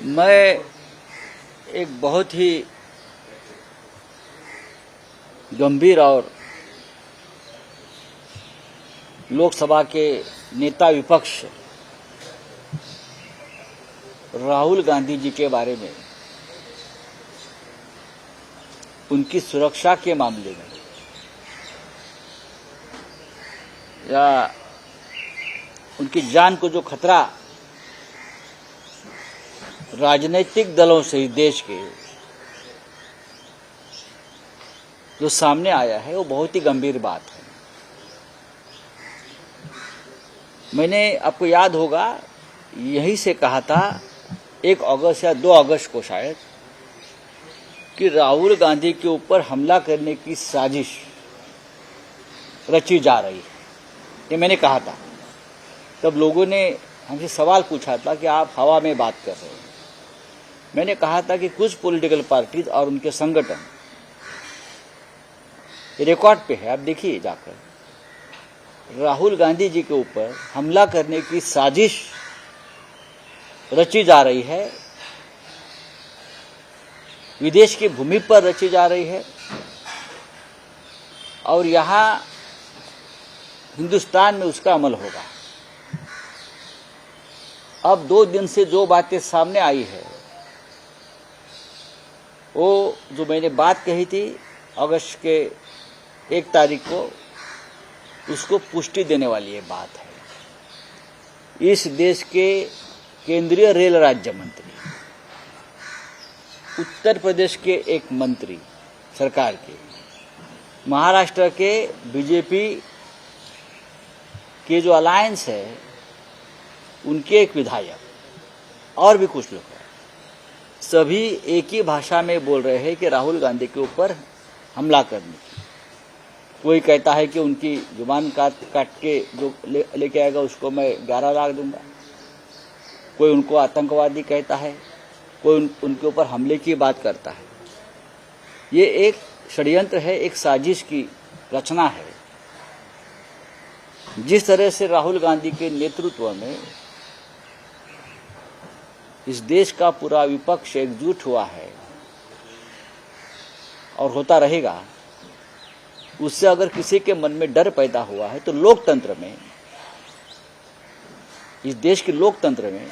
मैं एक बहुत ही गंभीर और लोकसभा के नेता विपक्ष राहुल गांधी जी के बारे में, उनकी सुरक्षा के मामले में या उनकी जान को जो खतरा राजनीतिक दलों से इस देश के जो सामने आया है, वो बहुत ही गंभीर बात है। मैंने, आपको याद होगा, यहीं से कहा था 1 अगस्त या 2 अगस्त को शायद, कि राहुल गांधी के ऊपर हमला करने की साजिश रची जा रही है। ये मैंने कहा था। तब लोगों ने हमसे सवाल पूछा था कि आप हवा में बात कर रहे हैं। मैंने कहा था कि कुछ पॉलिटिकल पार्टीज और उनके संगठन, रिकॉर्ड पे है, आप देखिए जाकर, राहुल गांधी जी के ऊपर हमला करने की साजिश रची जा रही है, विदेश की भूमि पर रची जा रही है, और यहां हिंदुस्तान में उसका अमल होगा। अब 2 दिन से जो बातें सामने आई है, वो जो मैंने बात कही थी अगस्त के 1 तारीख को, उसको पुष्टि देने वाली ये बात है। इस देश के केंद्रीय रेल राज्य मंत्री, उत्तर प्रदेश के एक मंत्री सरकार के, महाराष्ट्र के बीजेपी के जो अलायंस है उनके एक विधायक और भी कुछ लोग हैं, सभी एक ही भाषा में बोल रहे हैं कि राहुल गांधी के ऊपर हमला करने की। कोई कहता है कि उनकी जुबान काट के जो लेके आएगा उसको मैं 11 लाख दूंगा, कोई उनको आतंकवादी कहता है, कोई उनके ऊपर हमले की बात करता है। ये एक षड्यंत्र है, एक साजिश की रचना है। जिस तरह से राहुल गांधी के नेतृत्व में इस देश का पूरा विपक्ष एकजुट हुआ है और होता रहेगा, उससे अगर किसी के मन में डर पैदा हुआ है तो लोकतंत्र में, इस देश के लोकतंत्र में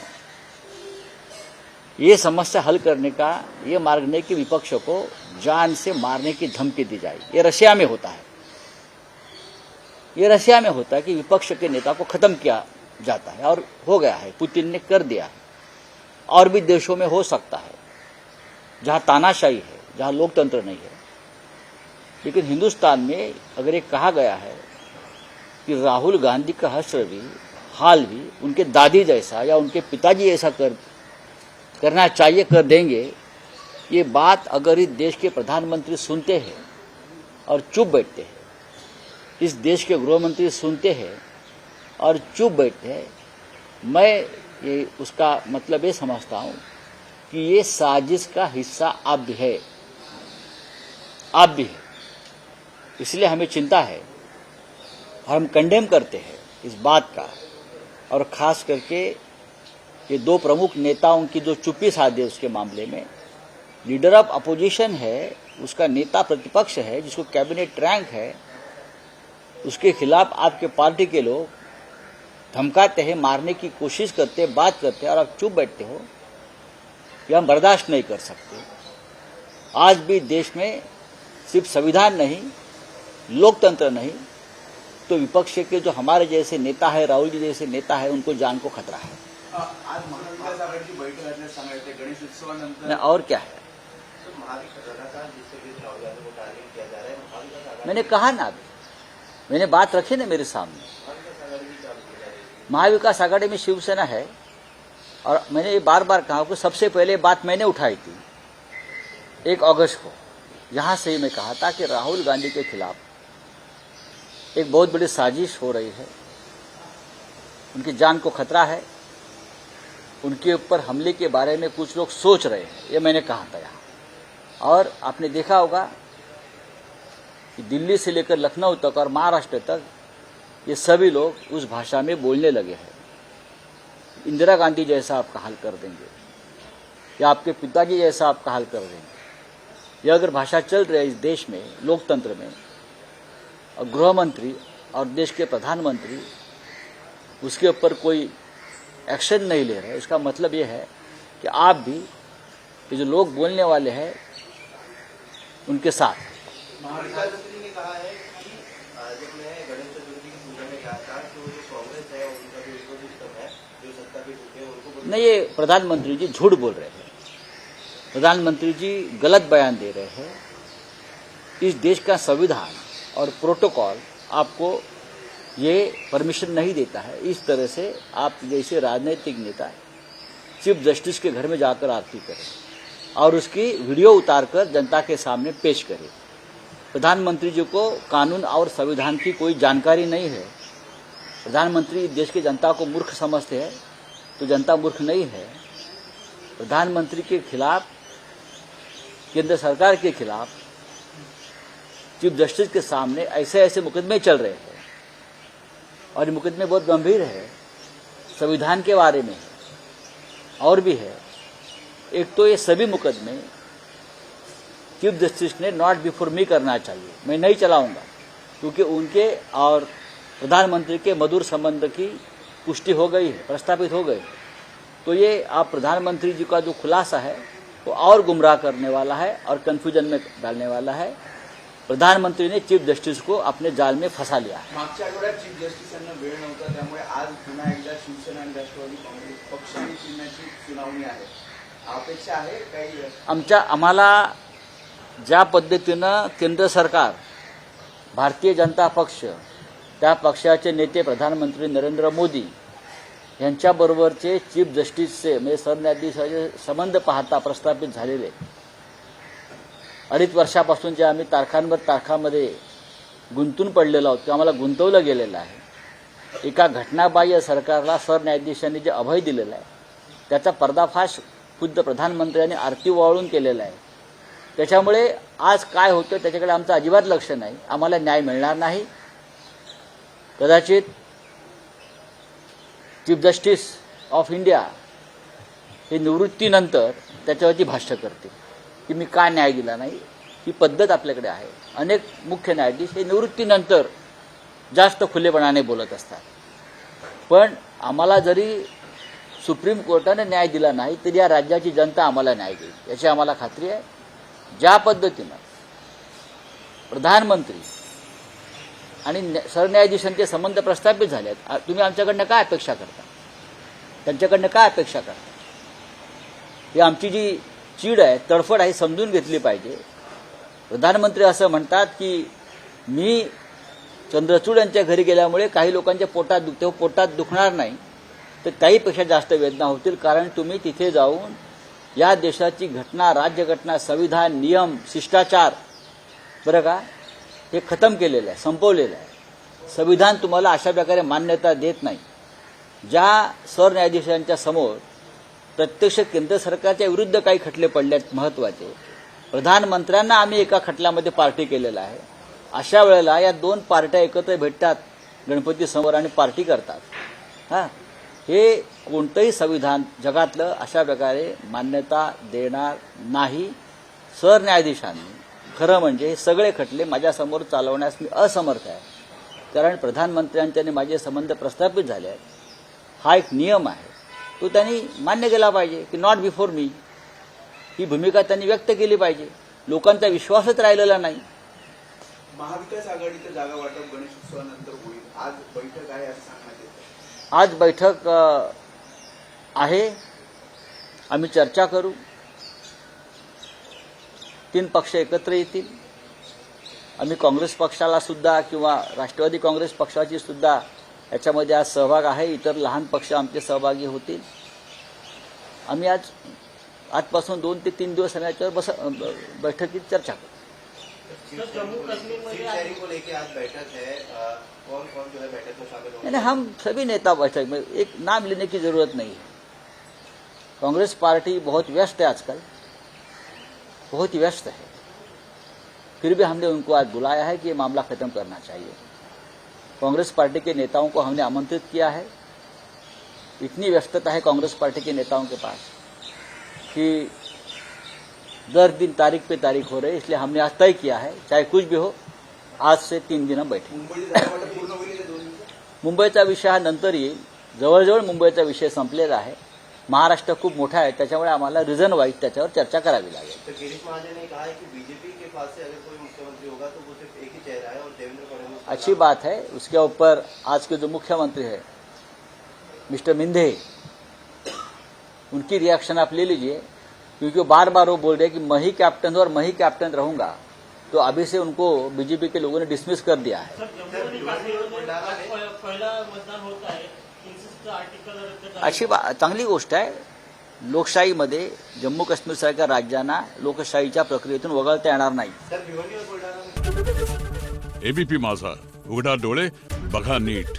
ये समस्या हल करने का ये मार्ग नहीं कि विपक्ष को जान से मारने की धमकी दी जाए। ये रशिया में होता है, ये रशिया में होता है कि विपक्ष के नेता को खत्म किया जाता है, और हो गया है, पुतिन ने कर दिया है। और भी देशों में हो सकता है जहां तानाशाही है, जहां लोकतंत्र नहीं है। लेकिन हिंदुस्तान में अगर ये कहा गया है कि राहुल गांधी का हश्र भी, हाल भी उनके दादी जैसा या उनके पिताजी ऐसा करना चाहिए, कर देंगे, ये बात अगर इस देश के प्रधानमंत्री सुनते हैं और चुप बैठते हैं, इस देश के गृह मंत्री सुनते हैं और चुप बैठते हैं, मैं ये उसका मतलब ये समझता हूं कि ये साजिश का हिस्सा अब भी है, अब भी है। इसलिए हमें चिंता है और हम कंडेम करते हैं इस बात का। और खास करके ये 2 प्रमुख नेताओं की जो चुप्पी साधी उसके मामले में, लीडर ऑफ अपोजिशन है, उसका नेता प्रतिपक्ष है, जिसको कैबिनेट रैंक है, उसके खिलाफ आपके पार्टी के लोग धमकाते हैं, मारने की कोशिश करते हैं, बात करते हैं, और आप चुप बैठते हो, ये हम बर्दाश्त नहीं कर सकते। आज भी देश में सिर्फ संविधान नहीं, लोकतंत्र नहीं, तो विपक्ष के जो हमारे जैसे नेता है, राहुल जी जैसे नेता है, उनको जान को खतरा है। आज महाविकास आघाडीची बैठक असल्याचं सांगितले, गणेश उत्सवानंतर और क्या है, मैंने कहा ना, अभी मैंने बात रखी ना मेरे सामने। महाविकास आघाड़ी में शिवसेना है, और मैंने ये बार बार कहा कि सबसे पहले बात मैंने उठाई थी 1 अगस्त को। यहां से ही मैं कहा था कि राहुल गांधी के खिलाफ एक बहुत बड़ी साजिश हो रही है, उनकी जान को खतरा है, उनके ऊपर हमले के बारे में कुछ लोग सोच रहे हैं, ये मैंने कहा था यहाँ। और आपने देखा होगा कि दिल्ली से लेकर लखनऊ तक और महाराष्ट्र तक ये सभी लोग उस भाषा में बोलने लगे हैं। इंदिरा गांधी जैसा आपका हाल कर देंगे, या आपके पिताजी जैसा आपका हाल कर रहे हैं। यह अगर भाषा चल रही है इस देश में, लोकतंत्र में, और गृह मंत्री और देश के प्रधानमंत्री उसके ऊपर कोई एक्शन नहीं ले रहे, इसका मतलब ये है कि आप भी ये जो लोग बोलने वाले हैं उनके साथ। महाविकास मंत्री ने कहा है कि जब मैं गणेश चतुर्थी की पूजा में गया था तो जो कांग्रेस है उनका जो इकोसिस्टम है, जो सत्ता पे झूठे हैं उनको नहीं, ये प्रधानमंत्री जी झूठ बोल रहे हैं। प्रधानमंत्री जी गलत बयान दे रहे हैं। इस देश का संविधान और प्रोटोकॉल आपको ये परमिशन नहीं देता है इस तरह से आप जैसे राजनीतिक नेता चीफ जस्टिस के घर में जाकर आरती करें और उसकी वीडियो उतारकर जनता के सामने पेश करें। प्रधानमंत्री जी को कानून और संविधान की कोई जानकारी नहीं है। प्रधानमंत्री देश की जनता को मूर्ख समझते हैं तो जनता मूर्ख नहीं है। प्रधानमंत्री के खिलाफ, केंद्र सरकार के खिलाफ चीफ जस्टिस के सामने ऐसे ऐसे मुकदमे चल रहे हैं और ये मुकदमे बहुत गंभीर है, संविधान के बारे में है और भी है। एक तो ये सभी मुकदमे चीफ जस्टिस ने नॉट बिफोर मी करना चाहिए, मैं नहीं चलाऊंगा, क्योंकि उनके और प्रधानमंत्री के मधुर संबंध की पुष्टि हो गई है, प्रस्तापित हो गई। तो ये आप प्रधानमंत्री जी का जो खुलासा है वो और गुमराह करने वाला है और कंफ्यूजन में डालने वाला है। प्रधानमंत्री ने चीफ जस्टिस को अपने जाल में फंसा लिया है। मागच्या आठवड्यात चीफ जस्टिसांना वेळ नव्हता, त्यामुळे आज पुन्हा एकदा शिवसेना आणि राष्ट्रवादी काँग्रेस पक्षाने चिन्हाची सुनावणी आहे। अपेक्षा आहे काही आम्हाला ज्या पद्धतीनं केंद्र सरकार, भारतीय जनता पक्ष, त्या पक्षाचे नेते प्रधानमंत्री नरेंद्र मोदी यांच्याबरोबरचे चीफ जस्टिसचे म्हणजे सरन्यायाधीशाचे संबंध पाहता प्रस्थापित झालेले 2.5 वर्षापासून जे आम्ही तारखांमध्ये गुंतून पडलेलो आहोत, ते आम्हाला गुंतवलं गेलेलं आहे। एका घटनाबाह्य सरकारला सरन्यायाधीशांनी जे अभय दिलेलं आहे त्याचा पर्दाफाश खुद्द प्रधानमंत्र्यांनी आरती ओवाळून केलेला आहे। त्याच्यामुळे आज काय होतं त्याच्याकडे आमचं अजिबात लक्ष नाही, आम्हाला न्याय मिळणार नाही। कदाचित चीफ जस्टिस ऑफ इंडिया हे निवृत्तीनंतर त्याच्यावरती भाष्य करतील की मी का न्याय दिला नाही। ही पद्धत आपल्याकडे आहे। अनेक मुख्य न्यायाधीश हे निवृत्तीनंतर जास्त खुलेपणाने बोलत असतात, पण आम्हाला जरी सुप्रीम कोर्टाने न्याय दिला नाही तरी या राज्याची जनता आम्हाला न्याय देईल याची आम्हाला खात्री आहे। ज्या पद्धतीनं प्रधानमंत्री आणि सरन्यायाधीशांचे संबंध प्रस्थापित झाले आहेत, तुम्ही आमच्याकडनं काय अपेक्षा करता, त्यांच्याकडनं काय अपेक्षा करता? ही आमची जी चीड आहे, तडफड आहे, समजून घेतली पाहिजे। प्रधानमंत्री असं म्हणतात की मी चंद्रचूड यांच्या घरी गेल्यामुळे काही लोकांच्या पोटात दुखते, पोटात दुखणार नाही तर काहीपेक्षा जास्त वेदना होतील, कारण तुम्ही तिथे जाऊन या देशाची घटना, राज्यघटना, संविधान, नियम, शिष्टाचार बरं का हे खतम केलेलं आहे, संपवलेलं आहे। संविधान तुम्हाला अशा प्रकारे मान्यता देत नाही। ज्या सरन्यायाधीशांच्या समोर प्रत्यक्ष केंद्र सरकारच्या विरुद्ध काही खटले पडले आहेत महत्त्वाचे, प्रधानमंत्र्यांना आम्ही एका खटल्यामध्ये पार्टी केलेला आहे, अशा वेळेला या दोन पार्ट्या एकत्र भेटतात गणपती समोर आणि पार्टी करतात। हे कोणतंही संविधान जगातलं अशा प्रकारे मान्यता देणार नाही। सरन्यायाधीशांनी खरं म्हणजे हे सगळे खटले माझ्यासमोर चालवण्यास मी असमर्थ आहे, कारण प्रधानमंत्र्यांचे आणि माझे संबंध प्रस्थापित झाले आहेत। हा एक नियम आहे, तो त्यांनी मान्य केला पाहिजे की नॉट बिफोर मी, ही भूमिका त्यांनी व्यक्त केली पाहिजे। लोकांचा विश्वासच राहिलेला नाही। महाविकास आघाडीचं जागा वाटप गणेशोत्सवानंतर होईल, आज बैठक आहे असं सांगण्यात येतं। आज बैठक आहे, आम्ही चर्चा करू, 3 पक्ष एकत्र येतील। आम्ही काँग्रेस पक्षाला सुद्धा किंवा राष्ट्रवादी काँग्रेस पक्षाची सुद्धा याच्यामध्ये आज सहभाग आहे, इतर लहान पक्ष आमचे सहभागी होतील। आम्ही आजपासून 2 ते 3 दिवस याच्यावर बैठकीत चर्चा करू। जम्मू कश्मीर को लेके आज बैठक है, कौन कौन जो है बैठक में शामिल होंगे? नहीं, हम सभी नेता बैठक में, एक नाम लेने की जरूरत नहीं है। कांग्रेस पार्टी बहुत व्यस्त है आजकल, बहुत ही व्यस्त है, फिर भी हमने उनको आज बुलाया है कि ये मामला खत्म करना चाहिए। कांग्रेस पार्टी के नेताओं को हमने आमंत्रित किया है। इतनी व्यस्तता है कांग्रेस पार्टी के नेताओं के पास कि दर दिन तारीख पे तारीख हो रही है, इसलिए हमने आज तय किया है चाहे कुछ भी हो, आज से 3 दिन हम बैठे. मुंबईचा विषय हा नंतर येईल. जवळजवळ मुंबईचा विषय संपलेला आहे. महाराष्ट्र खूप मोठा आहे, त्याच्यामुळे आम्हाला रिझन वाईज त्याच्यावर चर्चा करावी लागेल. तो गिरीश महाजन ने कहा है कि बीजेपी के पास से अगर कोई मुख्यमंत्री होगा तो वो सिर्फ एक ही चेहरा है और देवेंद्र फडणवीस का अच्छी बात है. उसके ऊपर आज के जो मुख्यमंत्री है मिस्टर मिंधे, उनकी रिएक्शन आप ले लीजिए, क्योंकि वो बार बार वो बोल रहे हैं कि मैं ही कैप्टन हूं और मैं ही कैप्टन रहूंगा. तो अभी से उनको बीजेपी के लोगों ने डिसमिस कर दिया है. पहिला मतदान होत आहे 63 आर्टिकल रद्द अशी चांगली गोष्ट आहे. लोकशाहीमध्ये जम्मू काश्मीर सारख्या राज्यांना लोकशाहीच्या प्रक्रियेतून वगळता येणार नाही. सर भिवंडी और बुलढाणा में एबीपी माझा, उघडा डोळे बघा नीट.